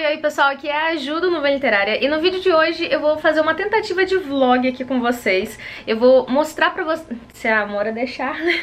Oi pessoal, aqui é a Ju do Nuvem Literária e no vídeo de hoje eu vou fazer uma tentativa de vlog aqui com vocês. Eu vou mostrar pra vocês, se a Amora deixar, né?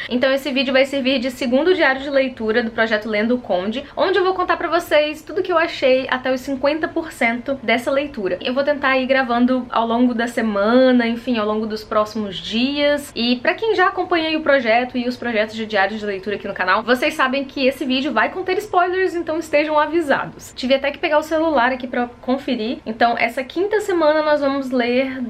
Então esse vídeo vai servir de segundo diário de leitura do projeto Lendo o Conde, onde eu vou contar pra vocês tudo que eu achei até os 50% dessa leitura. Eu vou tentar ir gravando ao longo da semana, enfim, ao longo dos próximos dias. E pra quem já acompanha o projeto e os projetos de diário de leitura aqui no canal, vocês sabem que esse vídeo vai conter spoilers, então estejam avisados. Tive até que pegar o celular aqui pra conferir. Então essa quinta semana nós vamos ler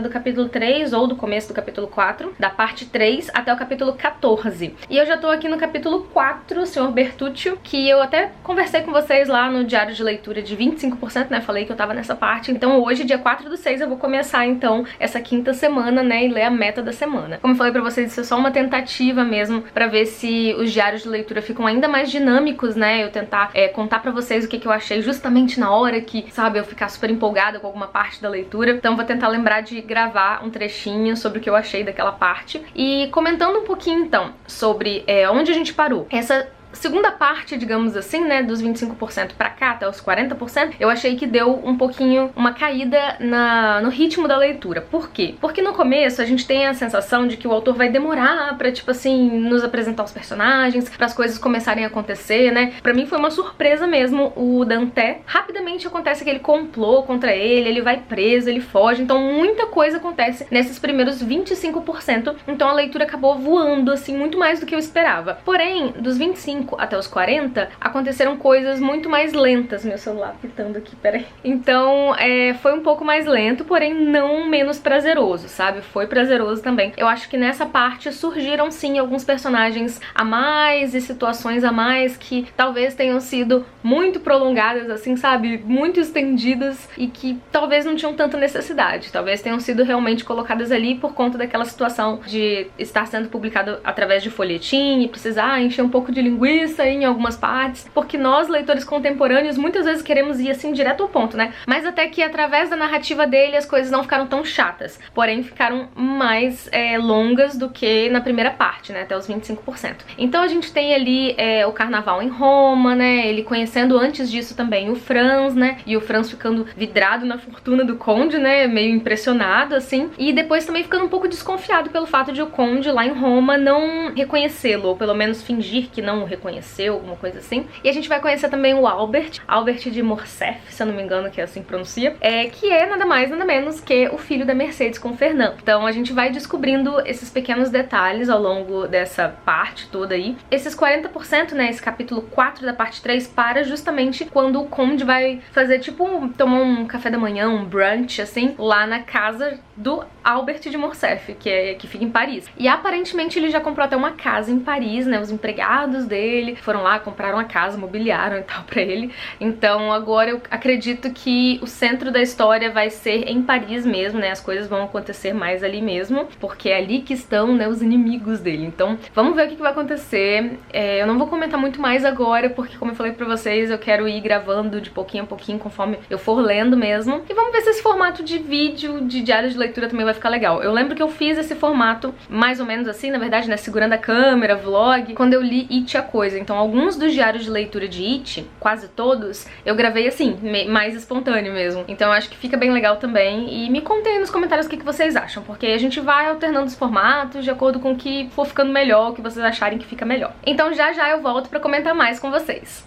do capítulo 3, ou do começo do capítulo 4, da parte 3 até o capítulo 14. E eu já tô aqui no capítulo 4, Senhor Bertuccio, que eu até conversei com vocês lá no diário de leitura de 25%, né? Falei que eu tava nessa parte. Então hoje, dia 4/6, eu vou começar então essa quinta semana, né? E ler a meta da semana. Como eu falei pra vocês, isso é só uma tentativa mesmo pra ver se os diários de leitura ficam ainda mais dinâmicos, né? Eu tentar contar pra vocês o que eu achei justamente na hora que, sabe, eu ficar super empolgada com alguma parte da leitura. Então vou tentar lembrar de gravar um trechinho sobre o que eu achei daquela parte. E comentando um pouquinho então sobre onde a gente parou. Essa segunda parte, digamos assim, né, dos 25% pra cá, até os 40%, eu achei que deu um pouquinho uma caída no ritmo da leitura. Por quê? Porque no começo a gente tem a sensação de que o autor vai demorar pra, tipo assim, nos apresentar os personagens, para as coisas começarem a acontecer, né? Pra mim foi uma surpresa mesmo o Dante. Rapidamente acontece aquele complô contra ele, ele vai preso, ele foge, então muita coisa acontece nesses primeiros 25%, então a leitura acabou voando, assim, muito mais do que eu esperava. Porém, dos 25 até os 40, aconteceram coisas muito mais lentas. Meu celular pitando aqui, peraí. Então, foi um pouco mais lento, porém não menos prazeroso, sabe? Foi prazeroso também. Eu acho que nessa parte surgiram, sim, alguns personagens a mais e situações a mais que talvez tenham sido muito prolongadas, assim, sabe? Muito estendidas e que talvez não tinham tanta necessidade. Talvez tenham sido realmente colocadas ali por conta daquela situação de estar sendo publicado através de folhetim e precisar encher um pouco de linguiça em algumas partes, porque nós, leitores contemporâneos, muitas vezes queremos ir assim direto ao ponto, né? Mas até que através da narrativa dele as coisas não ficaram tão chatas, porém ficaram mais longas do que na primeira parte, né? Até os 25%. Então a gente tem ali o carnaval em Roma, né? Ele conhecendo antes disso também o Franz, né? E o Franz ficando vidrado na fortuna do Conde, né? Meio impressionado, assim. E depois também ficando um pouco desconfiado pelo fato de o Conde lá em Roma não reconhecê-lo, ou pelo menos fingir que não o reconheceu, alguma coisa assim. E a gente vai conhecer também o Albert de Morcerf, se eu não me engano que é assim que pronuncia, que é nada mais, nada menos que o filho da Mercedes com o Fernand. Então a gente vai descobrindo esses pequenos detalhes ao longo dessa parte toda aí. Esses 40%, né, esse capítulo 4 da parte 3 para justamente quando o Conde vai fazer tipo, tomar um café da manhã, um brunch, assim, lá na casa do Albert de Morcerf, que fica em Paris. E aparentemente ele já comprou até uma casa em Paris, né, os empregados dele foram lá, compraram a casa, mobiliaram e tal pra ele. Então agora eu acredito que o centro da história vai ser em Paris mesmo, né, as coisas vão acontecer mais ali mesmo, porque é ali que estão, né, os inimigos dele. Então vamos ver o que vai acontecer. Eu não vou comentar muito mais agora, porque como eu falei pra vocês, eu quero ir gravando de pouquinho a pouquinho, conforme eu for lendo mesmo. E vamos ver se esse formato de vídeo, de diário de leitura também vai ficar legal. Eu lembro que eu fiz esse formato mais ou menos assim, na verdade, né, segurando a câmera, vlog, quando eu li It, a Coisa. Então alguns dos diários de leitura de It, quase todos, eu gravei assim, mais espontâneo mesmo. Então eu acho que fica bem legal também. E me contem aí nos comentários o que vocês acham, porque a gente vai alternando os formatos de acordo com o que for ficando melhor, o que vocês acharem que fica melhor. Então já já eu volto pra comentar mais com vocês.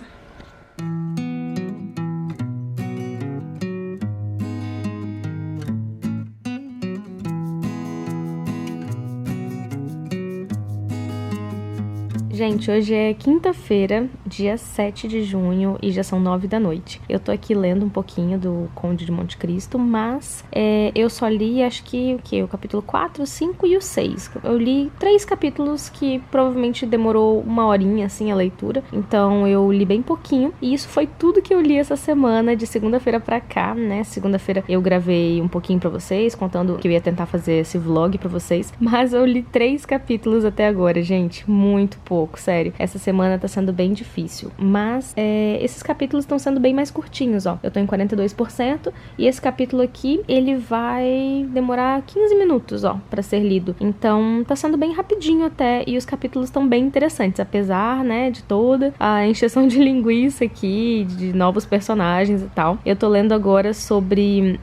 Gente, hoje é quinta-feira, dia 7 de junho e já são 9 da noite. Eu tô aqui lendo um pouquinho do Conde de Monte Cristo, mas eu só li, acho que, o capítulo 4, 5 e o 6. Eu li 3 capítulos que provavelmente demorou uma horinha, assim, a leitura. Então eu li bem pouquinho. E isso foi tudo que eu li essa semana, de segunda-feira pra cá, né? Segunda-feira eu gravei um pouquinho pra vocês, contando que eu ia tentar fazer esse vlog pra vocês. Mas eu li 3 capítulos até agora, gente. Muito pouco. pouco, sério. Essa semana tá sendo bem difícil, mas esses capítulos estão sendo bem mais curtinhos, ó. Eu tô em 42% e esse capítulo aqui, ele vai demorar 15 minutos, ó, pra ser lido. Então, tá sendo bem rapidinho até, e os capítulos estão bem interessantes, apesar, né, de toda a encheção de linguiça aqui, de novos personagens e tal. Eu tô lendo agora sobre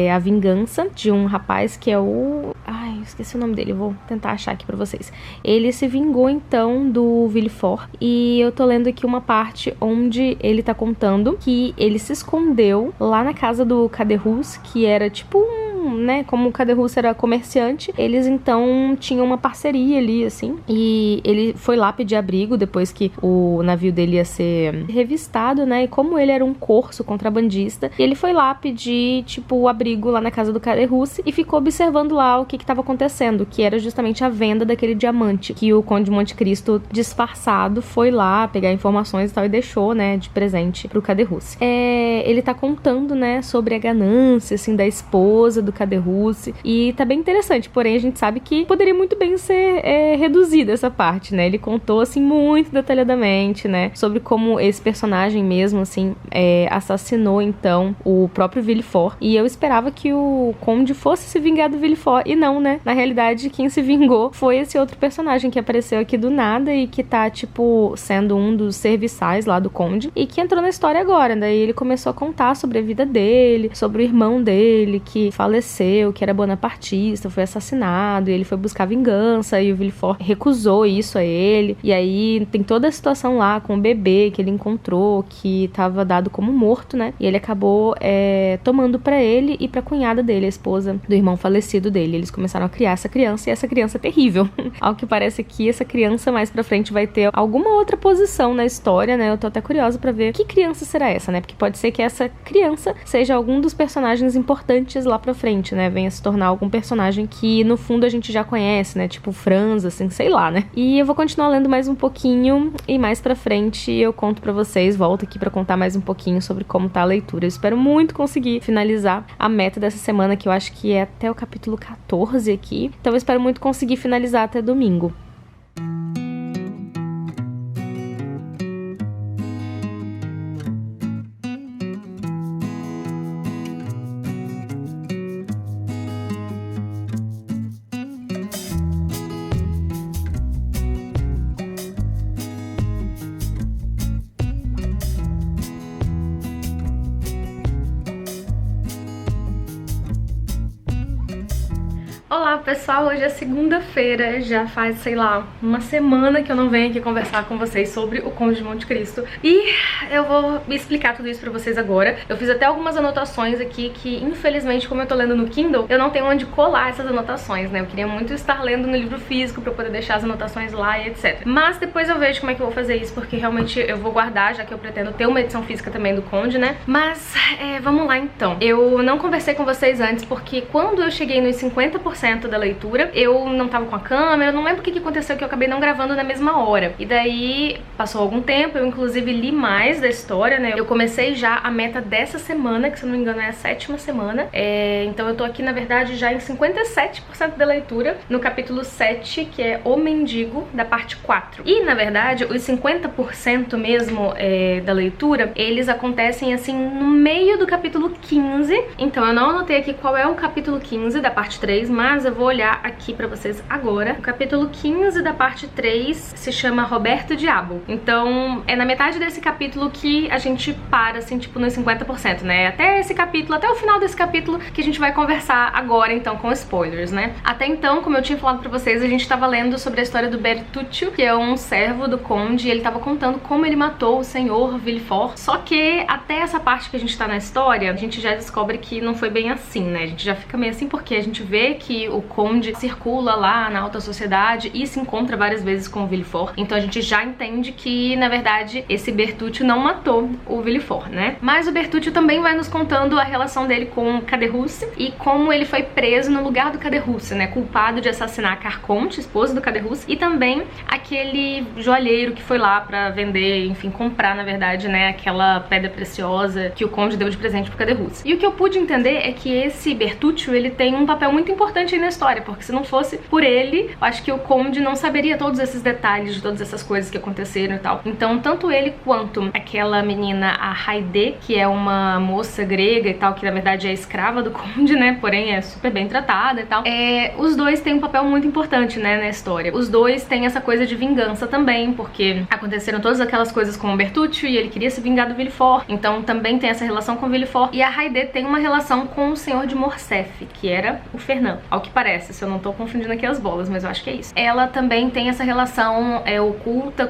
a vingança de um rapaz que é o... Ai, esqueci o nome dele, vou tentar achar aqui pra vocês. Ele se vingou, então, do Villefort, e eu tô lendo aqui uma parte onde ele tá contando que ele se escondeu lá na casa do Caderus, que era tipo né, como o Caderus era comerciante, eles então tinham uma parceria ali, assim, e ele foi lá pedir abrigo depois que o navio dele ia ser revistado, né, e como ele era um corso contrabandista, ele foi lá pedir, tipo, o abrigo lá na casa do Caderus e ficou observando lá o que estava acontecendo, que era justamente a venda daquele diamante, que o Conde de Monte Cristo, disfarçado, foi lá pegar informações e tal, e deixou, né, de presente pro Caderus. Ele tá contando, né, sobre a ganância, assim, da esposa do Caderus, e tá bem interessante, porém a gente sabe que poderia muito bem ser reduzida essa parte, né, ele contou, assim, muito detalhadamente, né, sobre como esse personagem mesmo, assim, assassinou, então, o próprio Villefort, e eu esperava que o Conde fosse se vingar do Villefort, e não, né, na realidade, quem se vingou foi esse outro personagem que apareceu aqui do nada e que tá, tipo, sendo um dos serviçais lá do Conde, e que entrou na história agora, daí ele começou a contar sobre a vida dele, sobre o irmão dele, que faleceu, que era bonapartista, foi assassinado, e ele foi buscar vingança, e o Villefort recusou isso a ele, e aí tem toda a situação lá com o bebê que ele encontrou, que tava dado como morto, né, e ele acabou tomando pra ele e pra cunhada dele, a esposa do irmão falecido dele. Eles começaram a criar essa criança, e essa criança é terrível. Ao que parece que essa criança mais pra frente vai ter alguma outra posição na história, né, eu tô até curiosa pra ver que criança será essa, né, porque pode ser que essa criança seja algum dos personagens importantes lá pra frente, né, venha se tornar algum personagem que no fundo a gente já conhece, né, tipo Franz, assim, sei lá, né. E eu vou continuar lendo mais um pouquinho e mais pra frente eu conto pra vocês, volto aqui pra contar mais um pouquinho sobre como tá a leitura. Eu espero muito conseguir finalizar a meta dessa semana, que eu acho que é até o capítulo 14 aqui, então eu espero muito conseguir finalizar até domingo. Olá pessoal, hoje é segunda-feira, já faz, sei lá, uma semana que eu não venho aqui conversar com vocês sobre o Conde de Monte Cristo, e eu vou explicar tudo isso pra vocês agora. Eu fiz até algumas anotações aqui que, infelizmente, como eu tô lendo no Kindle, eu não tenho onde colar essas anotações, né? Eu queria muito estar lendo no livro físico pra poder deixar as anotações lá e etc. Mas depois eu vejo como é que eu vou fazer isso, porque realmente eu vou guardar, já que eu pretendo ter uma edição física também do Conde, né? Mas, vamos lá então. Eu não conversei com vocês antes, porque quando eu cheguei nos 50% da leitura, eu não tava com a câmera, eu não lembro o que aconteceu, que eu acabei não gravando na mesma hora. E daí, passou algum tempo, eu inclusive li mais da história, né? Eu comecei já a meta dessa semana, que se eu não me engano é a 7ª semana. Então eu tô aqui, na verdade, já em 57% da leitura, no capítulo 7, que é O Mendigo, da parte 4. E, na verdade, os 50% mesmo da leitura, eles acontecem, assim, no meio do capítulo 15. Então eu não anotei aqui qual é o capítulo 15 da parte 3, mas eu vou olhar aqui pra vocês agora. O capítulo 15 da parte 3 se chama Roberto Diabo. Então, é na metade desse capítulo que a gente para, assim, tipo, nos 50%, né? Até esse capítulo, até o final desse capítulo, que a gente vai conversar agora, então, com spoilers, né? Até então, como eu tinha falado pra vocês, a gente tava lendo sobre a história do Bertuccio, que é um servo do Conde, e ele tava contando como ele matou o senhor Villefort. Só que, até essa parte que a gente tá na história, a gente já descobre que não foi bem assim, né? A gente já fica meio assim, porque a gente vê que o Conde circula lá na alta sociedade e se encontra várias vezes com o Villefort. Então a gente já entende que, na verdade, esse Bertuccio não matou o Villefort, né? Mas o Bertuccio também vai nos contando a relação dele com o Caderus e como ele foi preso no lugar do Caderus, né? Culpado de assassinar a Carconte, esposa do Caderus, e também aquele joalheiro que foi lá pra vender, enfim, comprar, na verdade, né? Aquela pedra preciosa que o Conde deu de presente pro Caderus. E o que eu pude entender é que esse Bertuccio, ele tem um papel muito importante importante aí na história, porque se não fosse por ele, eu acho que o Conde não saberia todos esses detalhes de todas essas coisas que aconteceram e tal. Então, tanto ele quanto aquela menina, a Haide, que é uma moça grega e tal, que na verdade é escrava do Conde, né, porém é super bem tratada e tal, os dois têm um papel muito importante, né, na história. Os dois têm essa coisa de vingança também, porque aconteceram todas aquelas coisas com o Bertuccio e ele queria se vingar do Villefort, então também tem essa relação com o Villefort. E a Haide tem uma relação com o Senhor de Morcerf, que era o Fernand, ao que parece, se eu não tô confundindo aqui as bolas, mas eu acho que é isso. Ela também tem essa relação oculta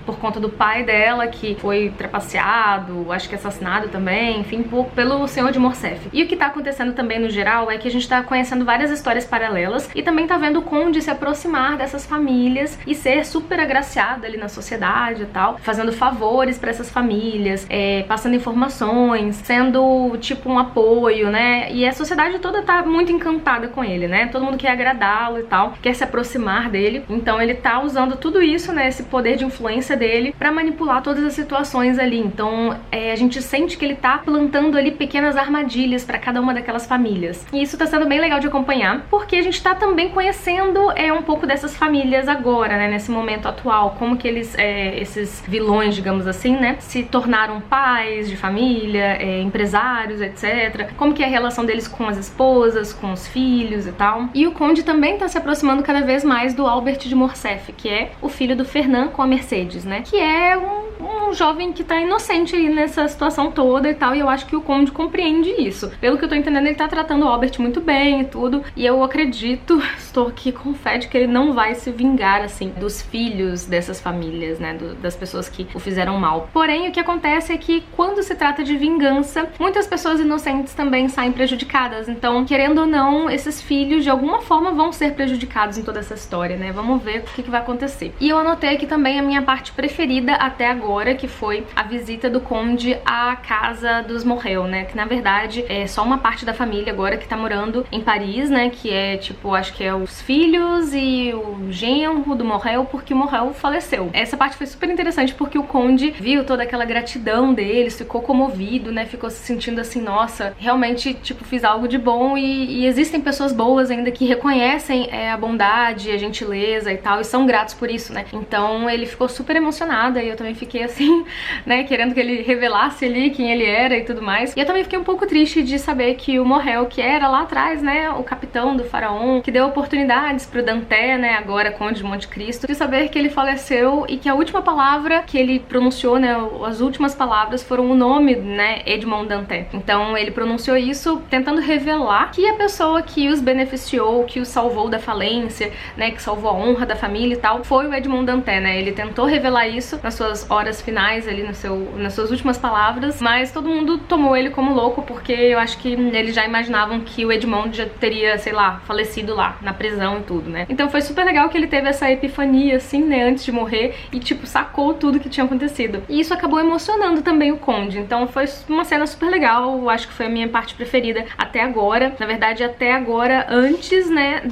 por conta do pai dela, que foi trapaceado, acho que assassinado também, enfim, pelo Senhor de Morcerf. E o que tá acontecendo também no geral é que a gente tá conhecendo várias histórias paralelas e também tá vendo o Conde se aproximar dessas famílias e ser super agraciado ali na sociedade e tal, fazendo favores pra essas famílias, passando informações, sendo tipo um apoio, né? E a sociedade toda tá muito encantada com ele, né? Todo mundo quer agradá-lo e tal, quer se aproximar dele. Então ele tá usando tudo isso, né? Esse poder de influência dele pra manipular todas as situações ali. Então a gente sente que ele tá plantando ali pequenas armadilhas pra cada uma daquelas famílias. E isso tá sendo bem legal de acompanhar, porque a gente tá também conhecendo um pouco dessas famílias agora, né? Nesse momento atual, como que eles, esses vilões, digamos assim, né? Se tornaram pais de família, empresários, etc. Como que é a relação deles com as esposas, com os filhos e tal. E o Conde também tá se aproximando cada vez mais do Albert de Morcerf, que é o filho do Fernand com a Mercedes, né? Que é um jovem que tá inocente aí nessa situação toda e tal, e eu acho que o Conde compreende isso. Pelo que eu tô entendendo, ele tá tratando o Albert muito bem e tudo, e eu acredito, estou aqui com fé de que ele não vai se vingar, assim, dos filhos dessas famílias, né, das pessoas que o fizeram mal. Porém, o que acontece é que quando se trata de vingança, muitas pessoas inocentes também saem prejudicadas, então, querendo ou não, esses filhos de alguma forma vão ser prejudicados em toda essa história, né, vamos ver o que vai acontecer. E eu anotei aqui também a minha parte preferida até agora, que foi a visita do Conde à casa dos Morrel, né, que na verdade é só uma parte da família agora que tá morando em Paris, né, que é tipo, acho que é os filhos e o genro do Morrel, porque o Morrel faleceu. Essa parte foi super interessante porque o Conde viu toda aquela gratidão deles, ficou comovido, né, ficou se sentindo assim, nossa, realmente, tipo, fiz algo de bom e existem pessoas boas ainda que reconhecem a bondade, a gentileza e tal, e são gratos por isso, né. Então ele ficou super emocionado e eu também fiquei assim, né, querendo que ele revelasse ali quem ele era e tudo mais. E eu também fiquei um pouco triste de saber que o Morrel, que era lá atrás, né, o capitão do faraó, que deu oportunidades pro Dantès, né, agora Conde de Monte Cristo, de saber que ele faleceu e que a última palavra que ele pronunciou, né, as últimas palavras foram o nome, né, Edmond Dantès. Então ele pronunciou isso tentando revelar que a pessoa que os beneficiou, que os salvou da falência, né, que salvou a honra da família e tal, foi o Edmond Dantès, né. Ele tentou revelar isso nas suas horas finais ali, nas suas últimas palavras, mas todo mundo tomou ele como louco, porque eu acho que eles já imaginavam que o Edmond já teria, sei lá, falecido lá, na prisão e tudo, né. Então foi super legal que ele teve essa epifania, assim, né, antes de morrer, e tipo, sacou tudo que tinha acontecido. E isso acabou emocionando também o Conde, então foi uma cena super legal, eu acho que foi a minha parte preferida até agora, na verdade até agora antes, né,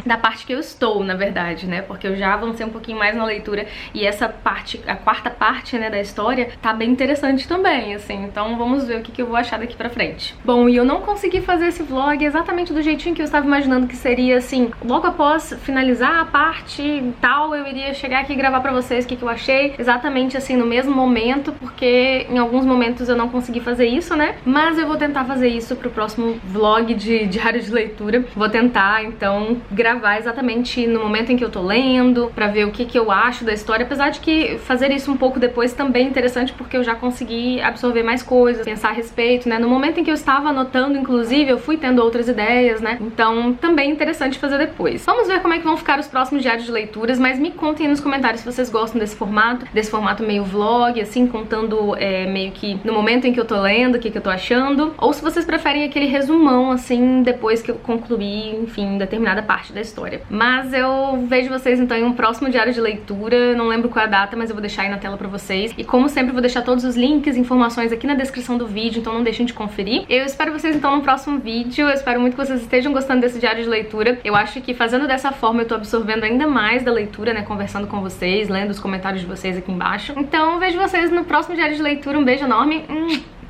da parte que eu estou, na verdade, né, porque eu já avancei um pouquinho mais na leitura, e essa parte, a quarta parte, né, da história, tá bem interessante também, assim, então vamos ver o que eu vou achar daqui pra frente. Bom, e eu não consegui fazer esse vlog exatamente do jeitinho que eu estava imaginando que seria, assim, logo após finalizar a parte tal, eu iria chegar aqui e gravar pra vocês o que eu achei, exatamente assim, no mesmo momento, porque em alguns momentos eu não consegui fazer isso, né, mas eu vou tentar fazer isso pro próximo vlog de diário de leitura. Vou tentar, então, gravar exatamente no momento em que eu tô lendo, pra ver o que eu acho da história, apesar de que fazer isso um pouco depois também é interessante, porque eu já consegui absorver mais coisas, pensar a respeito, né, no momento em que eu estava anotando, inclusive, eu fui tendo outras ideias, né, então também é interessante fazer depois. Vamos ver como é que vão ficar os próximos diários de leituras, mas me contem aí nos comentários se vocês gostam desse formato meio vlog, assim, contando meio que no momento em que eu tô lendo, o que eu tô achando, ou se vocês preferem aquele resumão, assim, depois que eu concluir, enfim, determinada parte da história. Mas eu vejo vocês, então, em um próximo diário de leitura, não lembro qual é a data, mas eu vou deixar aí na tela pra vocês, e como sempre, eu vou deixar todos os links e informações aqui na descrição do vídeo, então não deixem de conferir. Eu espero vocês, então, no próximo vídeo, eu espero muito que vocês estejam gostando desse diário de leitura. Eu acho que fazendo dessa forma eu tô absorvendo ainda mais da leitura, né, conversando com vocês, lendo os comentários de vocês aqui embaixo. Então, vejo vocês no próximo diário de leitura, um beijo enorme,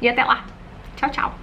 e até lá. Tchau, tchau!